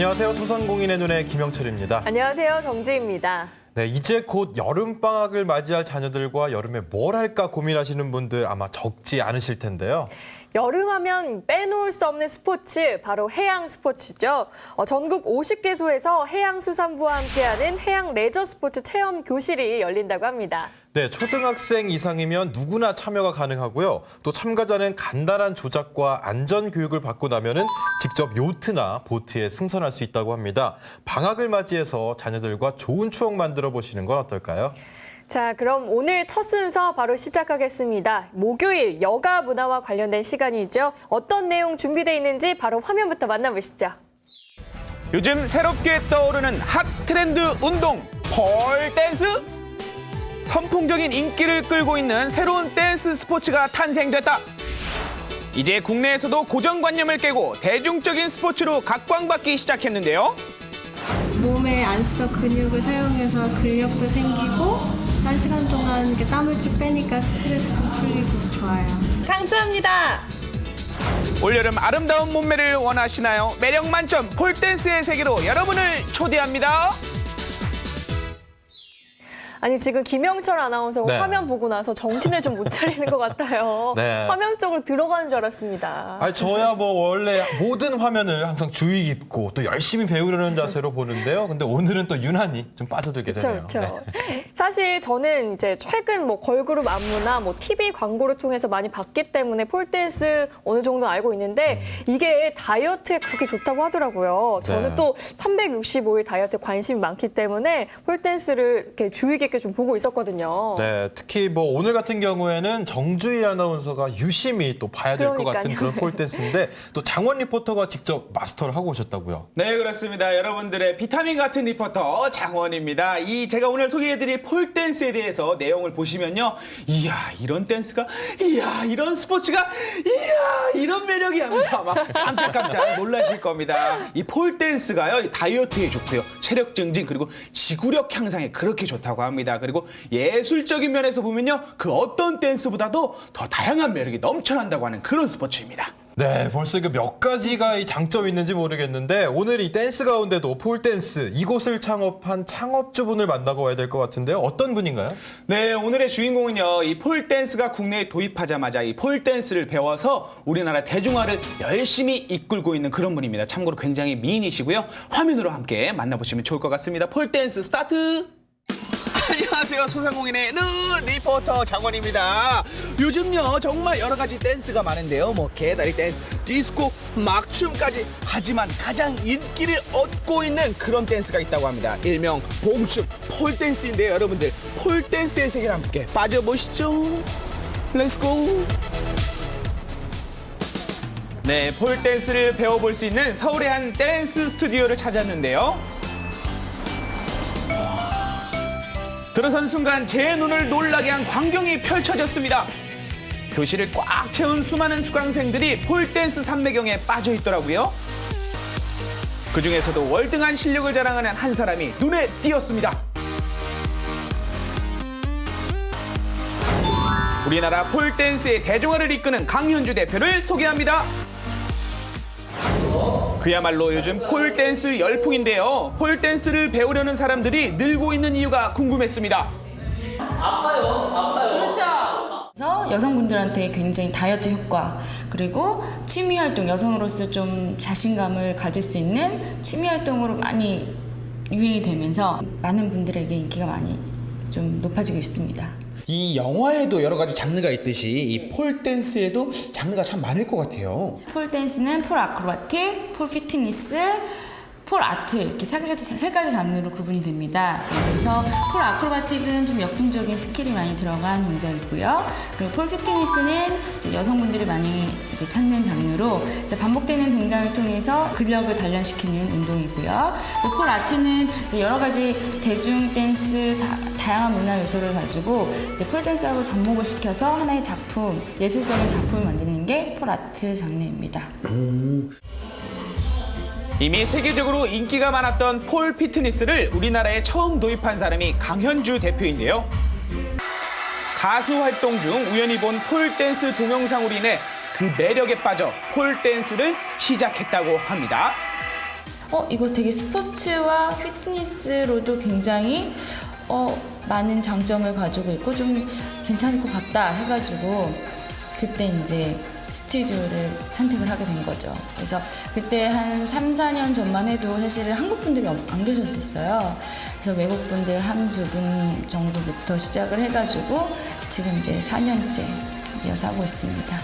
안녕하세요. 소상공인의 눈의 김영철입니다. 안녕하세요. 정지입니다. 네, 이제 곧 여름방학을 맞이할 자녀들과 여름에 뭘 할까 고민하시는 분들 아마 적지 않으실 텐데요. 여름하면 빼놓을 수 없는 스포츠, 바로 해양 스포츠죠. 전국 50개소에서 해양수산부와 함께하는 해양 레저 스포츠 체험 교실이 열린다고 합니다. 네, 초등학생 이상이면 누구나 참여가 가능하고요. 또 참가자는 간단한 조작과 안전 교육을 받고 나면은 직접 요트나 보트에 승선할 수 있다고 합니다. 방학을 맞이해서 자녀들과 좋은 추억 만들어 보시는 건 어떨까요? 자, 그럼 오늘 첫 순서 바로 시작하겠습니다. 목요일 여가 문화와 관련된 시간이죠. 어떤 내용 준비되어 있는지 바로 화면부터 만나보시죠. 요즘 새롭게 떠오르는 핫 트렌드 운동, 폴댄스? 선풍적인 인기를 끌고 있는 새로운 댄스 스포츠가 탄생됐다. 이제 국내에서도 고정관념을 깨고 대중적인 스포츠로 각광받기 시작했는데요. 몸에 안 쓰던 근육을 사용해서 근력도 생기고 단시간 동안 이렇게 땀을 쭉 빼니까 스트레스도 풀리고 좋아요. 강추합니다. 올여름 아름다운 몸매를 원하시나요? 매력 만점 폴댄스의 세계로 여러분을 초대합니다. 아니, 지금 김영철 아나운서가 네. 화면 보고 나서 정신을 좀 못 차리는 것 같아요. 네. 화면 속으로 들어가는 줄 알았습니다. 아니, 저야 뭐 원래 모든 화면을 항상 주의 깊고 또 열심히 배우려는 자세로 보는데요. 근데 오늘은 또 유난히 좀 빠져들게 되네요. 그렇죠. 사실 저는 이제 최근 뭐 걸그룹 안무나 뭐 TV 광고를 통해서 많이 봤기 때문에 폴댄스 어느 정도 알고 있는데 이게 다이어트에 그렇게 좋다고 하더라고요. 저는 네. 또 365일 다이어트에 관심이 많기 때문에 폴댄스를 이렇게 주의 깊게 좀 보고 있었거든요. 네, 특히 뭐 오늘 같은 경우에는 정주희 아나운서가 유심히 또 봐야 될 것 같은 그러니까요. 그런 폴댄스인데 또 장원 리포터가 직접 마스터를 하고 오셨다고요. 네, 그렇습니다. 여러분들의 비타민 같은 리포터 장원입니다. 제가 오늘 소개해드릴 폴댄스에 대해서 내용을 보시면요. 이야, 이런 댄스가, 이야, 이런 스포츠가, 이야, 이런 매력이 하면서 아마 깜짝깜짝 놀라실 겁니다. 이 폴댄스가요, 이 다이어트에 좋고요. 체력 증진, 그리고 지구력 향상에 그렇게 좋다고 합니다. 그리고 예술적인 면에서 보면요. 그 어떤 댄스보다도 더 다양한 매력이 넘쳐난다고 하는 그런 스포츠입니다. 네, 벌써 그 몇 가지가 이 장점이 있는지 모르겠는데 오늘 이 댄스 가운데도 폴댄스 이곳을 창업한 창업주분을 만나고 와야 될 것 같은데요. 어떤 분인가요? 네, 오늘의 주인공은요. 이 폴댄스가 국내에 도입하자마자 이 폴댄스를 배워서 우리나라 대중화를 열심히 이끌고 있는 그런 분입니다. 참고로 굉장히 미인이시고요. 화면으로 함께 만나보시면 좋을 것 같습니다. 폴댄스 스타트! 안녕하세요. 소상공인의 눈 리포터 장원입니다. 요즘요 정말 여러 가지 댄스가 많은데요. 뭐 개다리 댄스, 디스코, 막춤까지. 하지만 가장 인기를 얻고 있는 그런 댄스가 있다고 합니다. 일명 봉춤, 폴댄스인데요. 여러분들 폴댄스의 세계를 함께 빠져보시죠. 렛츠고. 네, 폴댄스를 배워볼 수 있는 서울의 한 댄스 스튜디오를 찾았는데요. 들어선 순간 제 눈을 놀라게 한 광경이 펼쳐졌습니다. 교실을 꽉 채운 수많은 수강생들이 폴댄스 산매경에 빠져 있더라고요. 그중에서도 월등한 실력을 자랑하는 한 사람이 눈에 띄었습니다. 우리나라 폴댄스의 대중화를 이끄는 강현주 대표를 소개합니다. 그야말로 요즘 폴댄스 열풍인데요. 폴댄스를 배우려는 사람들이 늘고 있는 이유가 궁금했습니다. 그래서 여성분들한테 굉장히 다이어트 효과, 그리고 취미 활동, 여성으로서 좀 자신감을 가질 수 있는 취미 활동으로 많이 유행이 되면서 많은 분들에게 인기가 많이 좀 높아지고 있습니다. 이 영화에도 여러 가지 장르가 있듯이 이 폴댄스에도 장르가 참 많을 것 같아요. 폴댄스는 폴 아크로바틱, 폴 피트니스, 폴 아트 이렇게 세 가지 장르로 구분이 됩니다. 그래서 폴 아크로바틱은 좀 역동적인 스킬이 많이 들어간 동작이고요. 그리고 폴 피트니스는 이제 여성분들이 많이 이제 찾는 장르로 이제 반복되는 동작을 통해서 근력을 단련시키는 운동이고요. 그리고 폴 아트는 이제 여러 가지 대중 댄스 다양한 문화 요소를 가지고 이제 폴 댄스하고 접목을 시켜서 하나의 작품, 예술적인 작품을 만드는 게 폴 아트 장르입니다. 이미 세계적으로 인기가 많았던 폴 피트니스를 우리나라에 처음 도입한 사람이 강현주 대표인데요. 가수 활동 중 우연히 본 폴댄스 동영상으로 인해 그 매력에 빠져 폴댄스를 시작했다고 합니다. 이거 되게 스포츠와 피트니스로도 굉장히 많은 장점을 가지고 있고 좀 괜찮을 것 같다 해가지고 그때 이제 스튜디오를 선택을 하게 된 거죠. 그래서 그때 한 3, 4년 전만 해도 사실은 한국 분들이 안 계셨었어요. 그래서 외국 분들 한두 분 정도부터 시작을 해가지고 지금 이제 4년째 이어서 하고 있습니다.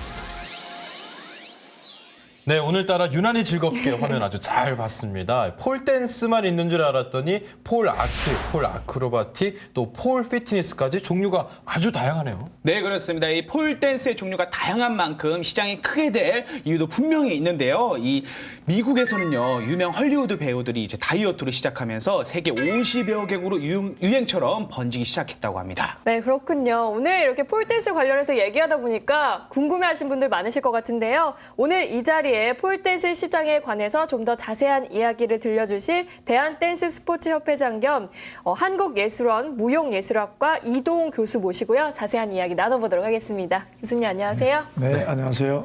네, 오늘따라 유난히 즐겁게 화면 아주 잘 봤습니다. 폴 댄스만 있는 줄 알았더니 폴 아트, 폴 아크로바틱, 또 폴 피트니스까지 종류가 아주 다양하네요. 네, 그렇습니다. 이 폴 댄스의 종류가 다양한 만큼 시장이 크게 될 이유도 분명히 있는데요. 이 미국에서는요, 유명 헐리우드 배우들이 이제 다이어트를 시작하면서 세계 50여 개국으로 유행처럼 번지기 시작했다고 합니다. 네, 그렇군요. 오늘 이렇게 폴댄스 관련해서 얘기하다 보니까 궁금해하신 분들 많으실 것 같은데요. 오늘 이 자리에 폴댄스 시장에 관해서 좀 더 자세한 이야기를 들려주실 대한댄스스포츠협회장 겸 한국예술원 무용예술학과 이동훈 교수 모시고요. 자세한 이야기 나눠보도록 하겠습니다. 교수님 안녕하세요. 네, 안녕하세요.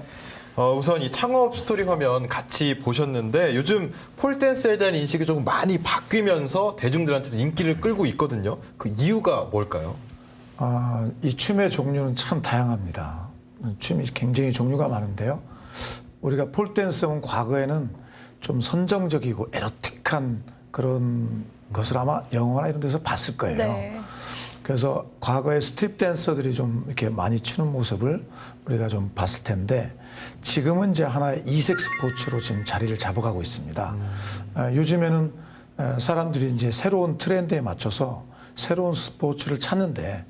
우선 이 창업 스토리 화면 같이 보셨는데 요즘 폴댄스에 대한 인식이 조금 많이 바뀌면서 대중들한테도 인기를 끌고 있거든요. 그 이유가 뭘까요? 이 춤의 종류는 참 다양합니다. 춤이 굉장히 종류가 많은데요. 우리가 폴댄스는 과거에는 좀 선정적이고 에로틱한 그런 것을 아마 영화나 이런 데서 봤을 거예요. 네. 그래서 과거에 스트립 댄서들이 좀 이렇게 많이 추는 모습을 우리가 좀 봤을 텐데 지금은 이제 하나의 이색 스포츠로 지금 자리를 잡아가고 있습니다. 요즘에는 사람들이 이제 새로운 트렌드에 맞춰서 새로운 스포츠를 찾는데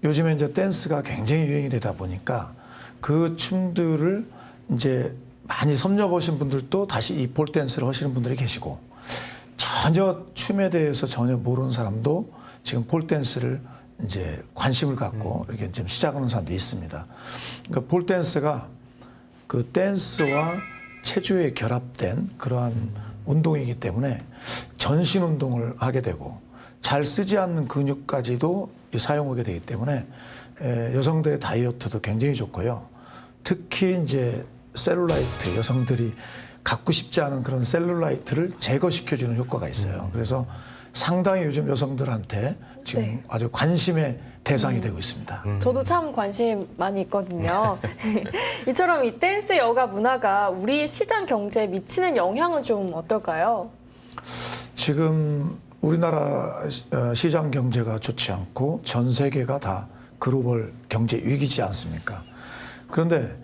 요즘에 이제 댄스가 굉장히 유행이 되다 보니까 그 춤들을 이제 많이 섭렵보신 분들도 다시 이 폴댄스를 하시는 분들이 계시고 전혀 춤에 대해서 전혀 모르는 사람도 지금 폴댄스를 이제 관심을 갖고 이렇게 지금 시작하는 사람도 있습니다. 그러니까 폴댄스가 그 댄스와 체조에 결합된 그러한 운동이기 때문에 전신 운동을 하게 되고 잘 쓰지 않는 근육까지도 사용하게 되기 때문에 여성들의 다이어트도 굉장히 좋고요. 특히 이제 셀룰라이트, 여성들이 갖고 싶지 않은 그런 셀룰라이트를 제거시켜주는 효과가 있어요. 그래서 상당히 요즘 여성들한테 지금 네. 아주 관심의 대상이 되고 있습니다. 저도 참 관심 많이 있거든요. 이처럼 이 댄스 여가 문화가 우리 시장 경제에 미치는 영향은 좀 어떨까요? 지금 우리나라 시장 경제가 좋지 않고 전 세계가 다 글로벌 경제 위기지 않습니까? 그런데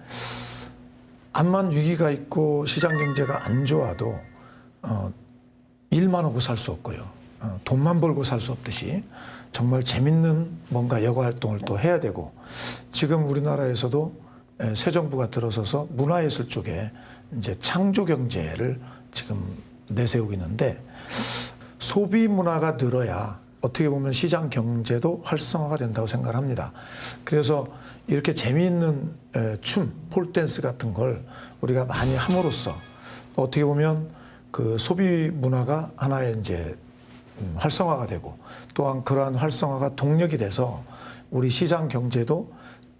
암만 위기가 있고 시장 경제가 안 좋아도 일만 하고 살 수 없고요. 돈만 벌고 살 수 없듯이 정말 재밌는 뭔가 여가 활동을 또 해야 되고 지금 우리나라에서도 새 정부가 들어서서 문화예술 쪽에 이제 창조 경제를 지금 내세우고 있는데 소비 문화가 늘어야 어떻게 보면 시장 경제도 활성화가 된다고 생각을 합니다. 그래서 이렇게 재미있는 춤, 폴댄스 같은 걸 우리가 많이 함으로써 어떻게 보면 그 소비 문화가 하나의 이제 활성화가 되고 또한 그러한 활성화가 동력이 돼서 우리 시장 경제도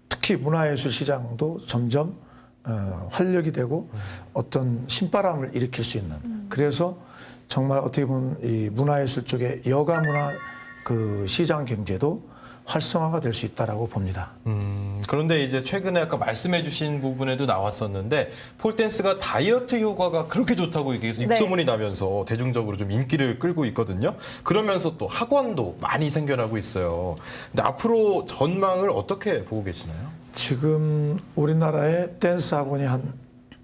특히 문화예술 시장도 점점 활력이 되고 어떤 신바람을 일으킬 수 있는 그래서 정말 어떻게 보면 이 문화예술 쪽의 여가 문화 그 시장 경제도 활성화가 될 수 있다라고 봅니다. 그런데 이제 최근에 아까 말씀해주신 부분에도 나왔었는데 폴댄스가 다이어트 효과가 그렇게 좋다고 이게 입소문이 나면서 대중적으로 좀 인기를 끌고 있거든요. 그러면서 또 학원도 많이 생겨나고 있어요. 근데 앞으로 전망을 어떻게 보고 계시나요? 지금 우리나라에 댄스 학원이 한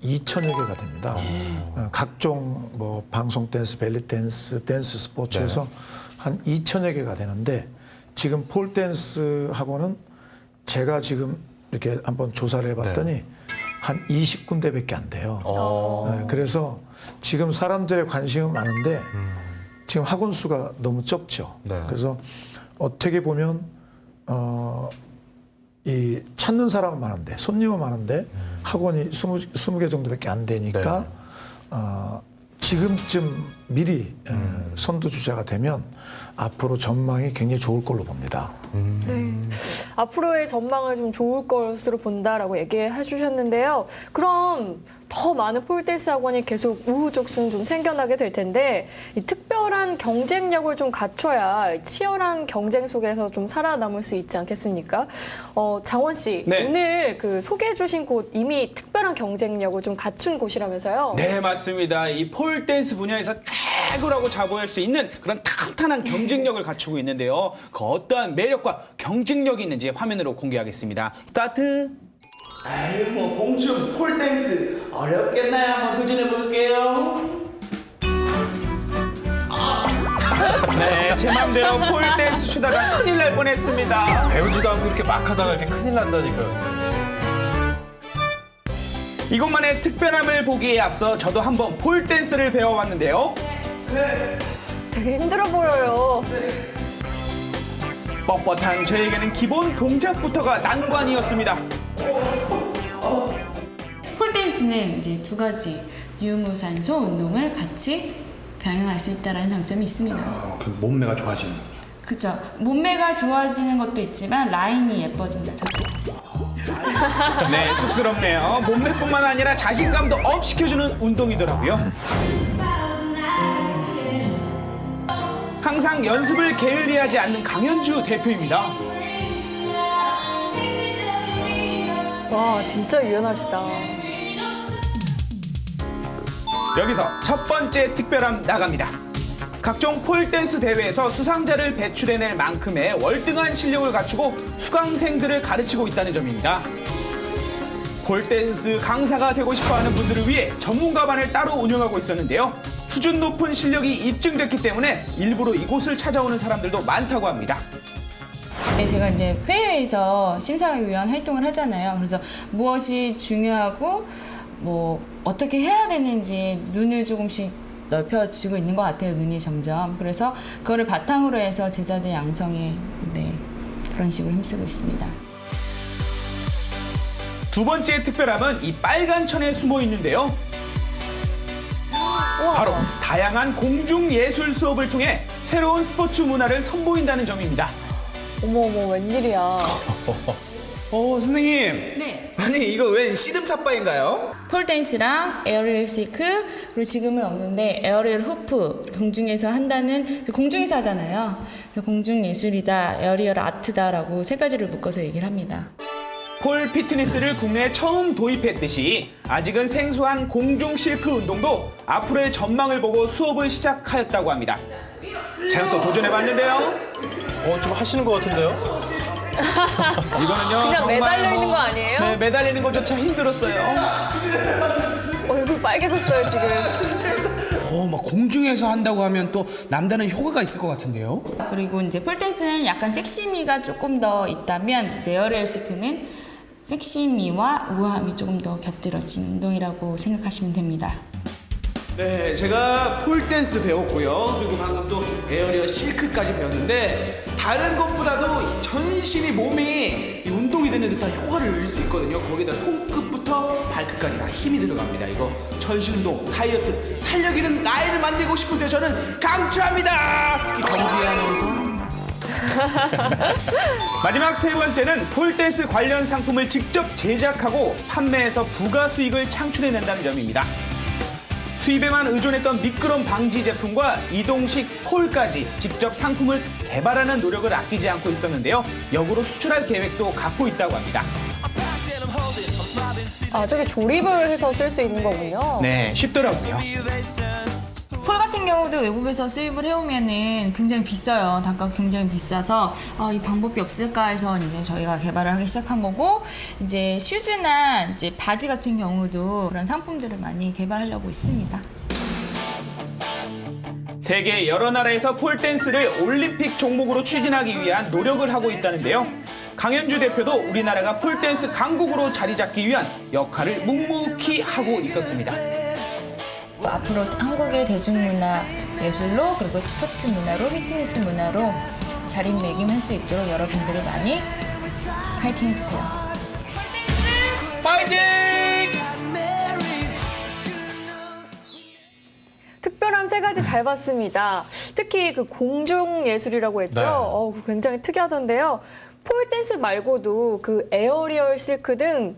2,000여 개가 됩니다. 각종 뭐 방송 댄스, 벨리 댄스, 댄스 스포츠에서 한 2,000여 개가 되는데 지금 폴댄스 학원은 제가 지금 이렇게 한번 조사를 해봤더니 한 20군데밖에 안 돼요. 그래서 지금 사람들의 관심은 많은데 지금 학원 수가 너무 적죠. 그래서 어떻게 보면 이 찾는 사람은 많은데 손님은 많은데 학원이 20개 정도밖에 안 되니까 지금쯤 미리 선두주자가 되면 앞으로 전망이 굉장히 좋을 걸로 봅니다. 네. 앞으로의 전망을 좀 좋을 것으로 본다라고 얘기해 주셨는데요. 그럼 더 많은 폴댄스 학원이 계속 우후죽순 좀 생겨나게 될 텐데 이 특별한 경쟁력을 좀 갖춰야 치열한 경쟁 속에서 좀 살아남을 수 있지 않겠습니까? 장원 씨, 네. 오늘 그 소개해주신 곳 이미 특별한 경쟁력을 좀 갖춘 곳이라면서요? 네, 맞습니다. 이 폴댄스 분야에서 최고라고 자부할 수 있는 그런 탄탄한 경쟁력을 갖추고 있는데요. 그 어떠한 매력과 경쟁력이 있는지 화면으로 공개하겠습니다. 스타트! 아유 뭐 봉춤 폴댄스 어렵겠나요? 한번 도전해 볼게요. 네, 제 맘대로 폴댄스 추다가 큰일 날 뻔했습니다. 배우지도 않고 이렇게 막 하다가 이렇게 큰일 난다니까요. 이것만의 특별함을 보기에 앞서 저도 한번 폴댄스를 배워봤는데요. 되게 힘들어 보여요. 뻣뻣한 저에게는 기본 동작부터가 난관이었습니다. 폴댄스는 이제 두 가지 유무산소 운동을 같이 병행할 수 있다는 장점이 있습니다. 그 몸매가 좋아지는. 그죠? 몸매가 좋아지는 것도 있지만 라인이 예뻐진다. 저죠? 네, 쑥스럽네요. 몸매뿐만 아니라 자신감도 업 시켜주는 운동이더라고요. 항상 연습을 게을리하지 않는 강현주 대표입니다. 와, 진짜 유연하시다. 여기서 첫 번째 특별함 나갑니다. 각종 폴댄스 대회에서 수상자를 배출해낼 만큼의 월등한 실력을 갖추고 수강생들을 가르치고 있다는 점입니다. 폴댄스 강사가 되고 싶어하는 분들을 위해 전문가반을 따로 운영하고 있었는데요. 수준 높은 실력이 입증됐기 때문에 일부러 이곳을 찾아오는 사람들도 많다고 합니다. 네, 제가 이제 회의에서 심사위원 활동을 하잖아요. 그래서 무엇이 중요하고 뭐 어떻게 해야 되는지 눈을 조금씩 넓혀지고 있는 것 같아요. 눈이 점점. 그래서 그거를 바탕으로 해서 제자들 양성에 그런 식으로 힘쓰고 있습니다. 두 번째 특별함은 이 빨간 천에 숨어 있는데요. 바로 다양한 공중예술 수업을 통해 새로운 스포츠 문화를 선보인다는 점입니다. 어머, 웬일이야. 선생님. 네. 아니 이거 웬 씨름사빠인가요? 폴댄스랑 에어리얼 시크, 그리고 지금은 없는데 에어리얼 후프, 공중에서 한다는, 공중에서 하잖아요. 그래서 공중예술이다, 에어리얼 아트다라고 세 가지를 묶어서 얘기를 합니다. 폴 피트니스를 국내에 처음 도입했듯이 아직은 생소한 공중 실크 운동도 앞으로의 전망을 보고 수업을 시작하였다고 합니다. 제가 또 도전해봤는데요. 좀 하시는 것 같은데요? 이거는요. 그냥 정말 매달려 있는 거 아니에요? 네, 매달리는 것조차 힘들었어요. 얼굴 빨개졌어요, 지금. 막 공중에서 한다고 하면 또 남다른 효과가 있을 것 같은데요? 그리고 이제 폴댄스는 약간 섹시미가 조금 더 있다면 이제 에어리얼 시크는 섹시미와 우아함이 조금 더 곁들여진 운동이라고 생각하시면 됩니다. 네, 제가 폴댄스 배웠고요. 그리고 방금 또 에어리어 실크까지 배웠는데 다른 것보다도 이 전신이 몸이 이 운동이 되는 듯한 효과를 누릴 수 있거든요. 거기다 손끝부터 발끝까지 다 힘이 들어갑니다. 이거 전신 운동, 다이어트, 탄력 있는 라인을 만들고 싶은데 저는 강추합니다. 특히 경기하면서. 마지막 세 번째는 폴댄스 관련 상품을 직접 제작하고 판매해서 부가 수익을 창출해낸다는 점입니다. 수입에만 의존했던 미끄럼 방지 제품과 이동식 폴까지 직접 상품을 개발하는 노력을 아끼지 않고 있었는데요. 역으로 수출할 계획도 갖고 있다고 합니다. 아, 저게 조립을 해서 쓸 수 있는 거군요. 네, 쉽더라고요. 폴 같은 경우도 외국에서 수입을 해오면은 굉장히 비싸요. 단가가 굉장히 비싸서 이 방법이 없을까 해서 이제 저희가 개발을 하기 시작한 거고, 이제 슈즈나 이제 바지 같은 경우도 그런 상품들을 많이 개발하려고 있습니다. 세계 여러 나라에서 폴댄스를 올림픽 종목으로 추진하기 위한 노력을 하고 있다는데요. 강현주 대표도 우리나라가 폴댄스 강국으로 자리 잡기 위한 역할을 묵묵히 하고 있었습니다. 앞으로 한국의 대중문화 예술로, 그리고 스포츠 문화로, 피트니스 문화로 자리매김할 수 있도록 여러분들이 많이 파이팅 해주세요. 파이팅! 특별함 세 가지 잘 봤습니다. 특히 그 공중 예술이라고 했죠. 네. 그거 굉장히 특이하던데요. 폴댄스 말고도 그 에어리얼 실크 등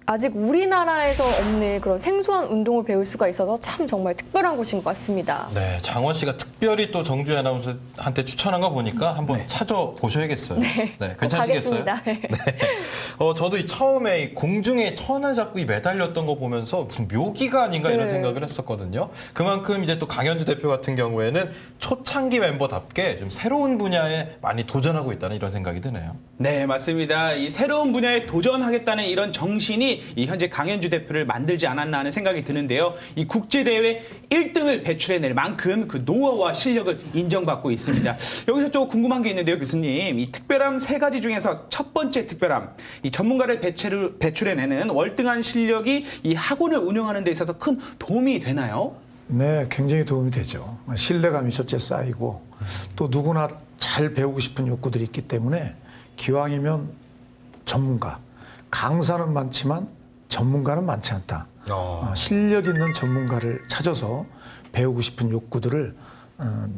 아직 우리나라에서 없는 그런 생소한 운동을 배울 수가 있어서 참 정말 특별한 곳인 것 같습니다. 네, 장원 씨가 특별히 또 정주희 아나운서한테 추천한 거 보니까 한번 찾아보셔야겠어요. 네, 괜찮으시겠어요? 가겠습니다. 네. 저도 처음에 이 공중에 천을 잡고 매달렸던 거 보면서 무슨 묘기가 아닌가 이런 네. 생각을 했었거든요. 그만큼 이제 또 강현주 대표 같은 경우에는 초창기 멤버답게 좀 새로운 분야에 많이 도전하고 있다는 이런 생각이 드네요. 네, 맞습니다. 이 새로운 분야에 도전하겠다는 이런 정신이 이 현재 강현주 대표를 만들지 않았나 하는 생각이 드는데요. 이 국제대회 1등을 배출해낼 만큼 그 노하우와 실력을 인정받고 있습니다. 여기서 또 궁금한 게 있는데요, 교수님. 이 특별함 3가지 중에서 첫 번째 특별함, 이 전문가를 배출해내는 월등한 실력이 이 학원을 운영하는 데 있어서 큰 도움이 되나요? 네, 굉장히 도움이 되죠. 신뢰감이 첫째 쌓이고 또 누구나 잘 배우고 싶은 욕구들이 있기 때문에 기왕이면 전문가, 강사는 많지만 전문가는 많지 않다. 실력 있는 전문가를 찾아서 배우고 싶은 욕구들을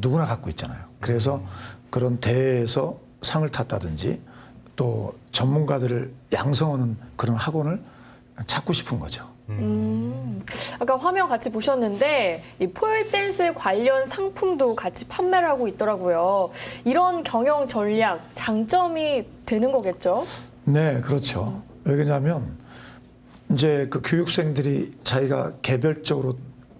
누구나 갖고 있잖아요. 그래서 그런 대회에서 상을 탔다든지 또 전문가들을 양성하는 그런 학원을 찾고 싶은 거죠. 아까 화면 같이 보셨는데 이 폴댄스 관련 상품도 같이 판매를 하고 있더라고요. 이런 경영 전략, 장점이 되는 거겠죠? 네, 그렇죠. 왜냐하면 이제 그 교육생들이 자기가 개별적으로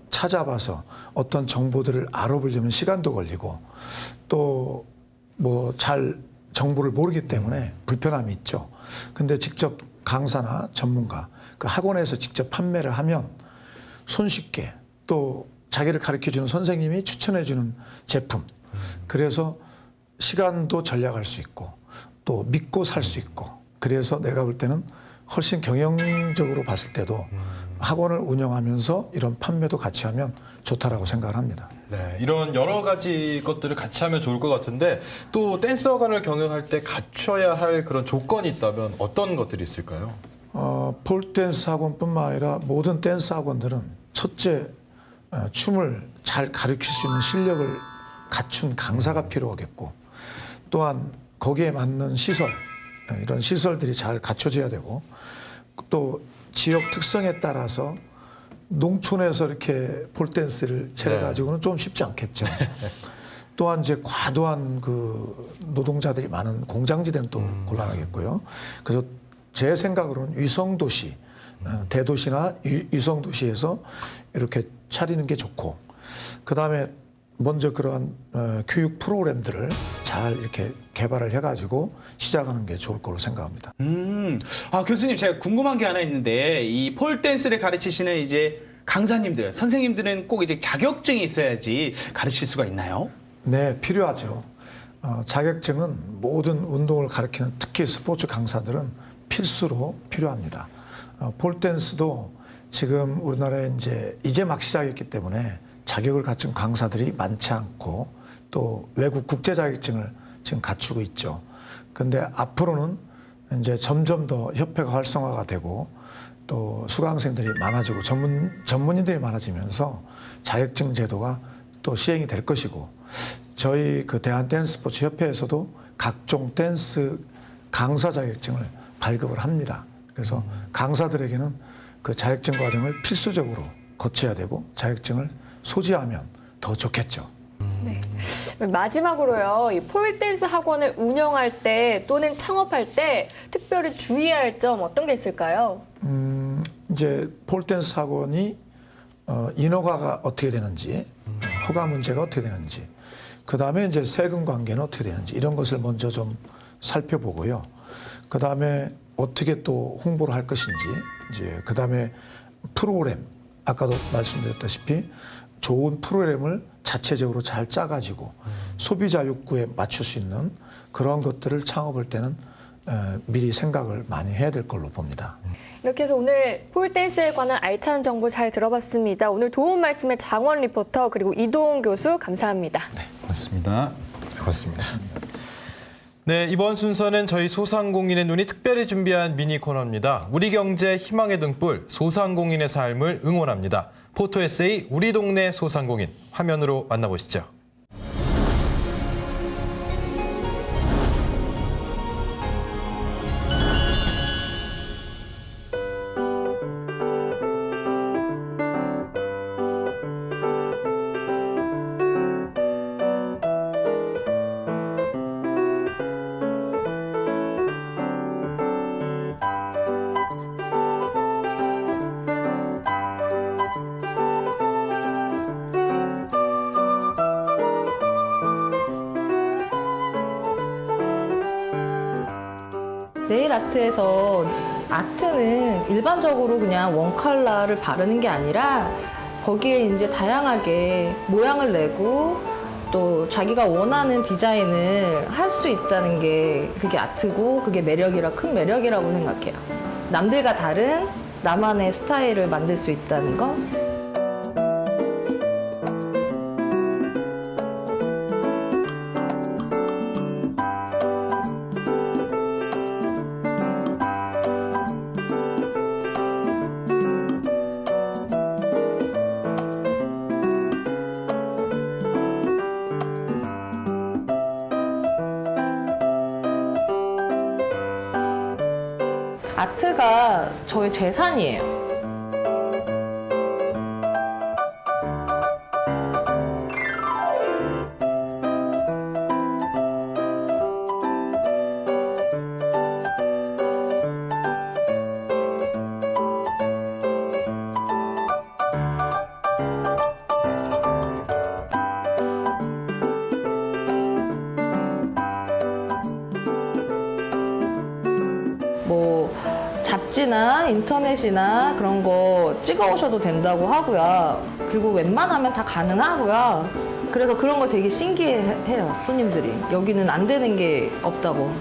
찾아봐서 어떤 정보들을 알아보려면 시간도 걸리고 또 뭐 잘 정보를 모르기 때문에 불편함이 있죠. 근데 직접 강사나 전문가, 그 학원에서 직접 판매를 하면 손쉽게 또 자기를 가르쳐주는 선생님이 추천해주는 제품. 그래서 시간도 절약할 수 있고 또 믿고 살 수 있고 그래서 내가 볼 때는 훨씬 경영적으로 봤을 때도 학원을 운영하면서 이런 판매도 같이 하면 좋다라고 생각을 합니다. 네, 이런 여러 가지 것들을 같이 하면 좋을 것 같은데 또 댄스 학원을 경영할 때 갖춰야 할 그런 조건이 있다면 어떤 것들이 있을까요? 폴댄스 학원뿐만 아니라 모든 댄스 학원들은 첫째 춤을 잘 가르칠 수 있는 실력을 갖춘 강사가 필요하겠고 또한 거기에 맞는 시설 이런 시설들이 잘 갖춰져야 되고 또 지역 특성에 따라서 농촌에서 이렇게 폴댄스를 차려가지고는 좀 쉽지 않겠죠. 또한 이제 과도한 그 노동자들이 많은 공장지대는 또 곤란하겠고요. 그래서 제 생각으로는 위성도시, 대도시나 위성도시에서 이렇게 차리는 게 좋고, 그 다음에 먼저 그러한 교육 프로그램들을 잘 이렇게 개발을 해가지고 시작하는 게 좋을 거로 생각합니다. 교수님, 제가 궁금한 게 하나 있는데 이 폴댄스를 가르치시는 이제 강사님들, 선생님들은 꼭 이제 자격증이 있어야지 가르칠 수가 있나요? 네, 필요하죠. 자격증은 모든 운동을 가르치는 특히 스포츠 강사들은 필수로 필요합니다. 폴댄스도 지금 우리나라에 이제 막 시작했기 때문에 자격을 갖춘 강사들이 많지 않고 또 외국 국제 자격증을 지금 갖추고 있죠. 근데 앞으로는 이제 점점 더 협회가 활성화가 되고 또 수강생들이 많아지고 전문인들이 많아지면서 자격증 제도가 또 시행이 될 것이고 저희 그 대한댄스스포츠 협회에서도 각종 댄스 강사 자격증을 발급을 합니다. 그래서 강사들에게는 그 자격증 과정을 필수적으로 거쳐야 되고 자격증을 소지하면 더 좋겠죠. 네. 마지막으로요, 이 폴댄스 학원을 운영할 때 또는 창업할 때 특별히 주의해야 할 점 어떤 게 있을까요? 이제 폴댄스 학원이 인허가가 어떻게 되는지, 허가 문제가 어떻게 되는지, 그 다음에 이제 세금 관계는 어떻게 되는지 이런 것을 먼저 좀 살펴보고요. 그 다음에 어떻게 또 홍보를 할 것인지, 이제 그 다음에 프로그램, 아까도 말씀드렸다시피 좋은 프로그램을 자체적으로 잘 짜가지고 소비자 욕구에 맞출 수 있는 그런 것들을 창업할 때는 미리 생각을 많이 해야 될 걸로 봅니다. 이렇게 해서 오늘 폴댄스에 관한 알찬 정보 잘 들어봤습니다. 오늘 도움 말씀에 장원 리포터 그리고 이동훈 교수 감사합니다. 네, 고맙습니다. 고맙습니다. 네, 이번 순서는 저희 소상공인의 눈이 특별히 준비한 미니 코너입니다. 우리 경제 희망의 등불, 소상공인의 삶을 응원합니다. 포토 에세이 우리 동네 소상공인 화면으로 만나보시죠. 네일 아트에서 아트는 일반적으로 그냥 원 컬러를 바르는 게 아니라 거기에 이제 다양하게 모양을 내고 또 자기가 원하는 디자인을 할 수 있다는 게 그게 아트고 그게 큰 매력이라고 생각해요. 남들과 다른 나만의 스타일을 만들 수 있다는 거. 아트가 저의 재산이에요. 뭐 잡지나 인터넷이나 그런 거 찍어 오셔도 된다고 하고요. 그리고 웬만하면 다 가능하고요. 그래서 그런 거 되게 신기해해요, 손님들이. 여기는 안 되는 게 없다고.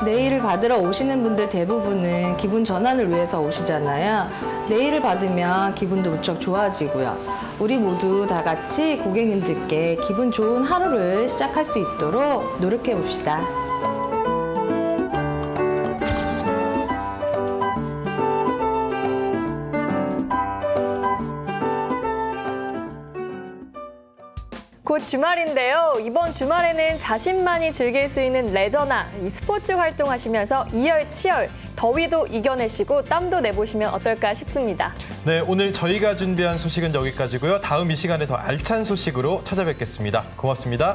네일을 받으러 오시는 분들 대부분은 기분 전환을 위해서 오시잖아요. 네일을 받으면 기분도 무척 좋아지고요. 우리 모두 다 같이 고객님들께 기분 좋은 하루를 시작할 수 있도록 노력해 봅시다. 곧 주말인데요. 이번 주말에는 자신만이 즐길 수 있는 레저나 이 스포츠 활동하시면서 이열치열 더위도 이겨내시고 땀도 내보시면 어떨까 싶습니다. 네, 오늘 저희가 준비한 소식은 여기까지고요. 다음 이 시간에 더 알찬 소식으로 찾아뵙겠습니다. 고맙습니다.